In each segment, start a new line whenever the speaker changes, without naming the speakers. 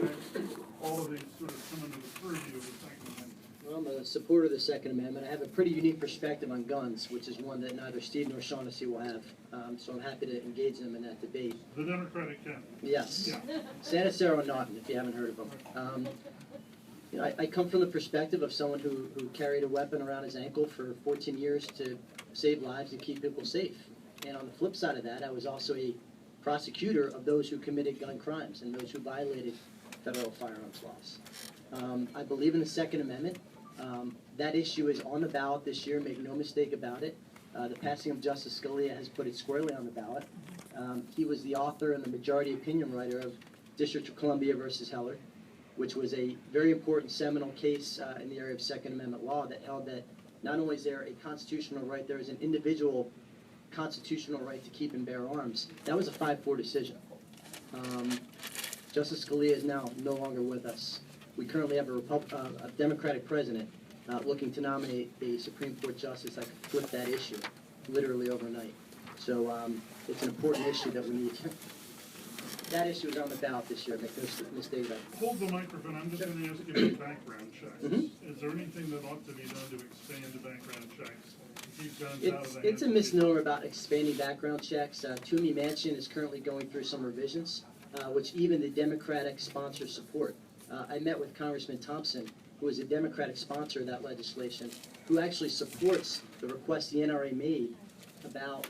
checks, all of these sort of come under the purview of the Second Amendment.
Well, I'm a supporter of the Second Amendment. I have a pretty unique perspective on guns, which is one that neither Steve nor Shaughnessy will have. So I'm happy to engage them in that debate.
The Democratic candidate.
Yes.
Yeah.
Sanacero Naughton, if you haven't heard of him. You know, I come from the perspective of someone who carried a weapon around his ankle for 14 years to save lives and keep people safe. And on the flip side of that, I was also a prosecutor of those who committed gun crimes and those who violated federal firearms laws. I believe in the Second Amendment. That issue is on the ballot this year, make no mistake about it. The passing of Justice Scalia has put it squarely on the ballot. He was the author and the majority opinion writer of District of Columbia versus Heller, which was a very important seminal case in the area of Second Amendment law that held that not only is there a constitutional right, there is an individual constitutional right to keep and bear arms. That was a 5-4 decision. Justice Scalia is now no longer with us. We currently have a Democratic president looking to nominate a Supreme Court justice that could flip that issue literally overnight. So it's an important issue that we need. That issue is on the ballot this year, make no mistake about it.
Hold the microphone. I'm just going to ask you about background checks.
Mm-hmm.
Is there anything that ought to be done to expand the background checks? To keep guns out of the
It's a
hands of
misnomer about expanding background checks. Toomey Manchin is currently going through some revisions, which even the Democratic sponsors support. I met with Congressman Thompson, who is a Democratic sponsor of that legislation, who actually supports the request the NRA made about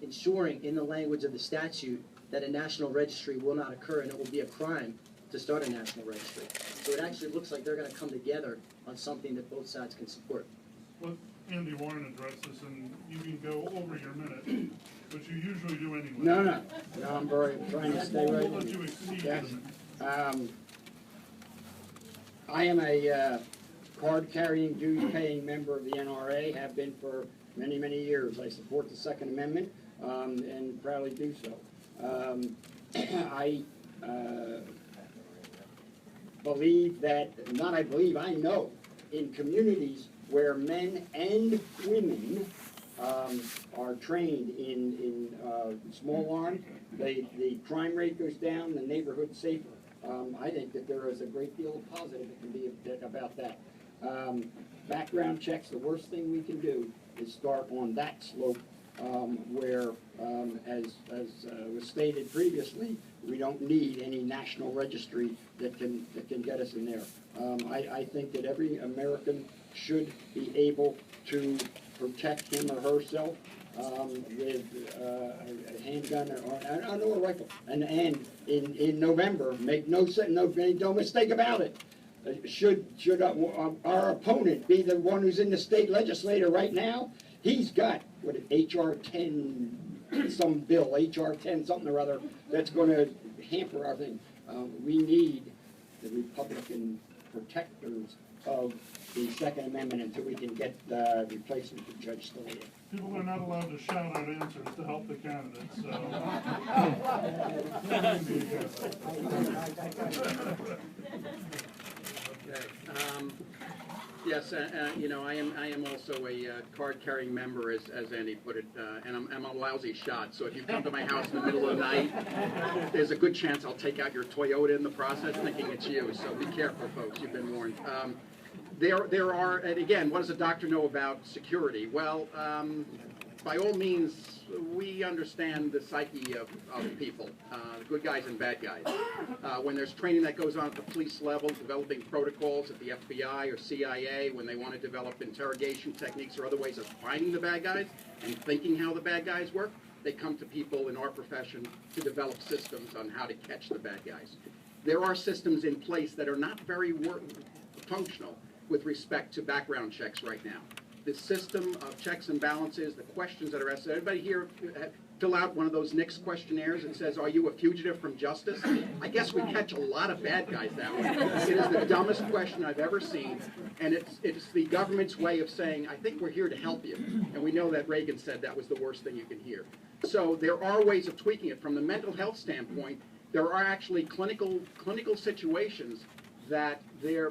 ensuring in the language of the statute that a national registry will not occur and it will be a crime to start a national registry. So it actually looks like they're going to come together on something that both sides can support.
Let Andy Warren address this, and you can go over your minute, which you usually do anyway.
No, I'm trying to stay right.
We'll let you exceed
Yes.
the minute.
I am a card-carrying, dues-paying member of the NRA, have been for many, many years. I support the Second Amendment and proudly do so. I believe that, I know, in communities where men and women are trained in small arms, the crime rate goes down, the neighborhood's safer. I think that there is a great deal of positive that can be about that. Background checks, the worst thing we can do is start on that slope where, as was stated previously, we don't need any national registry that can get us in there. I think that every American should be able to protect him or herself with a handgun or a rifle. And in November, make no mistake about it. Should our opponent be the one who's in the state legislature right now? He's got what HR 10, some bill, HR 10 something or other, that's going to hamper our thing. We need the Republican protectors of the Second Amendment until we can get the replacement for Judge Scalia.
People are not allowed to shout out answers to help the candidates, so.
Yes, you know, I am also a card-carrying member, as Andy put it, and I'm a lousy shot. So if you come to my house in the middle of the night, there's a good chance I'll take out your Toyota in the process, thinking it's you. So be careful, folks. You've been warned. There are, and again, what does a doctor know about security? Well, by all means, we understand the psyche of people, good guys and bad guys. When there's training that goes on at the police level, developing protocols at the FBI or CIA, when they want to develop interrogation techniques or other ways of finding the bad guys and thinking how the bad guys work, they come to people in our profession to develop systems on how to catch the bad guys. There are systems in place that are not very functional with respect to background checks right now. The system of checks and balances, the questions that are asked. Everybody here fill out one of those NICS questionnaires that says, are you a fugitive from justice? I guess we catch a lot of bad guys that way. It is the dumbest question I've ever seen, and it's the government's way of saying, I think we're here to help you. And we know that Reagan said that was the worst thing you can hear. So there are ways of tweaking it. From the mental health standpoint, there are actually clinical situations that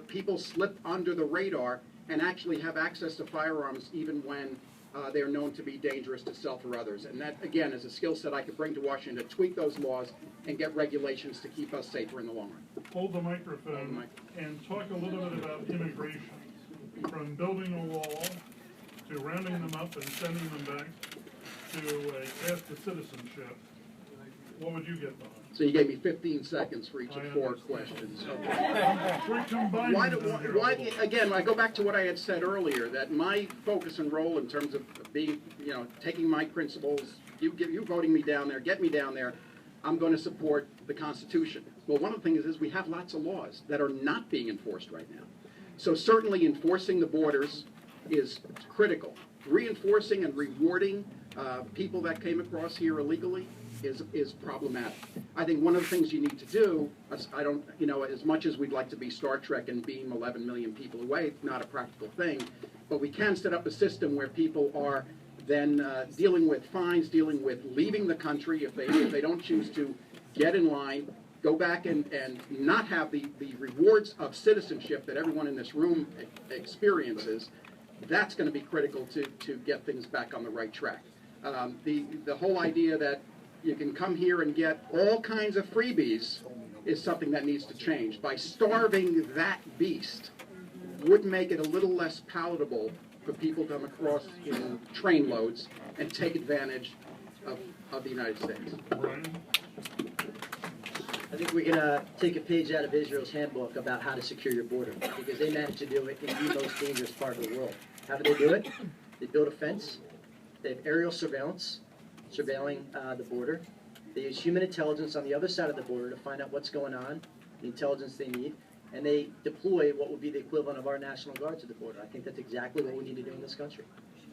people slip under the radar and actually have access to firearms even when they are known to be dangerous to self or others. And that, again, is a skill set I could bring to Washington to tweak those laws and get regulations to keep us safer in the long run.
Hold the microphone and talk a little bit about immigration. From building a wall, to rounding them up and sending them back, to a path to citizenship. What would you get behind?
So you gave me 15 seconds for each of
I
4
understand.
questions. Okay.
We're combining
Why,
them here.
again, I go back to what I had said earlier, that my focus and role in terms of being, taking my principles, you voting me down there, get me down there, I'm going to support the Constitution. Well, one of the things is we have lots of laws that are not being enforced right now. So certainly enforcing the borders is critical. Reinforcing and rewarding people that came across here illegally is problematic. I think one of the things you need to do, as much as we'd like to be Star Trek and beam 11 million people away, it's not a practical thing, but we can set up a system where people are then dealing with fines, dealing with leaving the country if they don't choose to get in line, go back and not have the rewards of citizenship that everyone in this room experiences. That's going to be critical to get things back on the right track. The whole idea that you can come here and get all kinds of freebies is something that needs to change. By starving that beast would make it a little less palatable for people to come across in train loads and take advantage of the United States.
Brian?
I think we're gonna take a page out of Israel's handbook about how to secure your border, because they managed to do it in the most dangerous part of the world. How do they do it? They build a fence, they have aerial surveillance, surveilling the border. They use human intelligence on the other side of the border to find out what's going on, the intelligence they need, and they deploy what would be the equivalent of our National Guard to the border. I think that's exactly what we need to do in this country.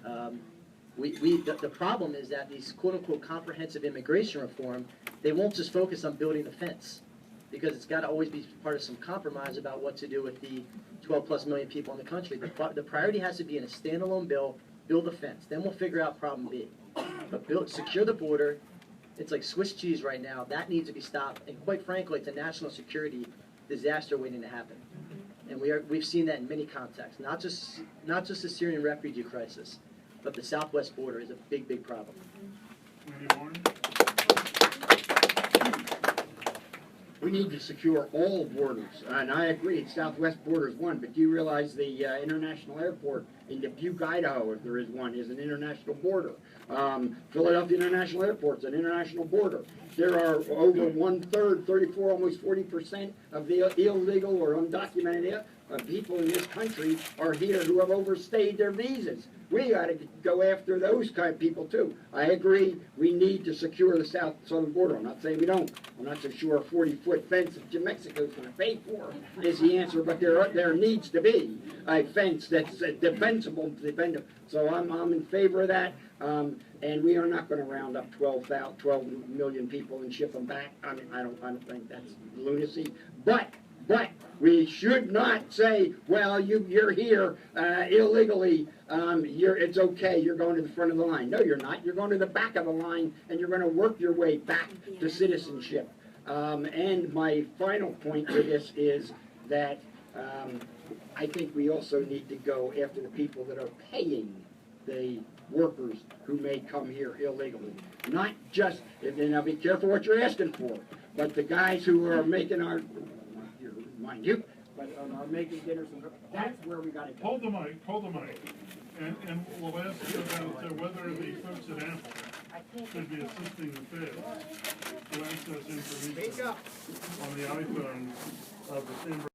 The problem is that these quote-unquote comprehensive immigration reform, they won't just focus on building the fence, because it's got to always be part of some compromise about what to do with the 12+ million people in the country. The priority has to be in a standalone bill, build a fence. Then we'll figure out problem B. But secure the border. It's like Swiss cheese right now. That needs to be stopped. And quite frankly, it's a national security disaster waiting to happen. And we've seen that in many contexts. Not just the Syrian refugee crisis, but the southwest border is a big, big problem.
Andy Warren?
We need to secure all borders, and I agree, southwest border is one, but do you realize the international airport in Dubuque, Idaho, if there is one, is an international border. Philadelphia International Airport is an international border. There are over 1/3, 34, almost 40% of the illegal or undocumented people in this country are here who have overstayed their visas. We got to go after those kind of people too. I agree, we need to secure the southern border. I'm not saying we don't. I'm not so sure a 40-foot fence that Mexico's going to pay for is the answer, but there needs to be a fence that's defensible. So I'm in favor of that. And we are not going to round up 12 million people and ship them back. I mean, I don't think that's lunacy. But we should not say, well, you're here illegally. It's okay. You're going to the front of the line. No, you're not. You're going to the back of the line, and you're going to work your way back to citizenship. And my final point to this is that I think we also need to go after the people that are paying the workers who may come here illegally. Not just, and now be careful what you're asking for, but the guys who are making our, mind you, but are making dinners, and that's where we got to go.
Hold the mic. And we'll ask you about whether the folks at Apple should be assisting the Fed to access information on the iPhones of the San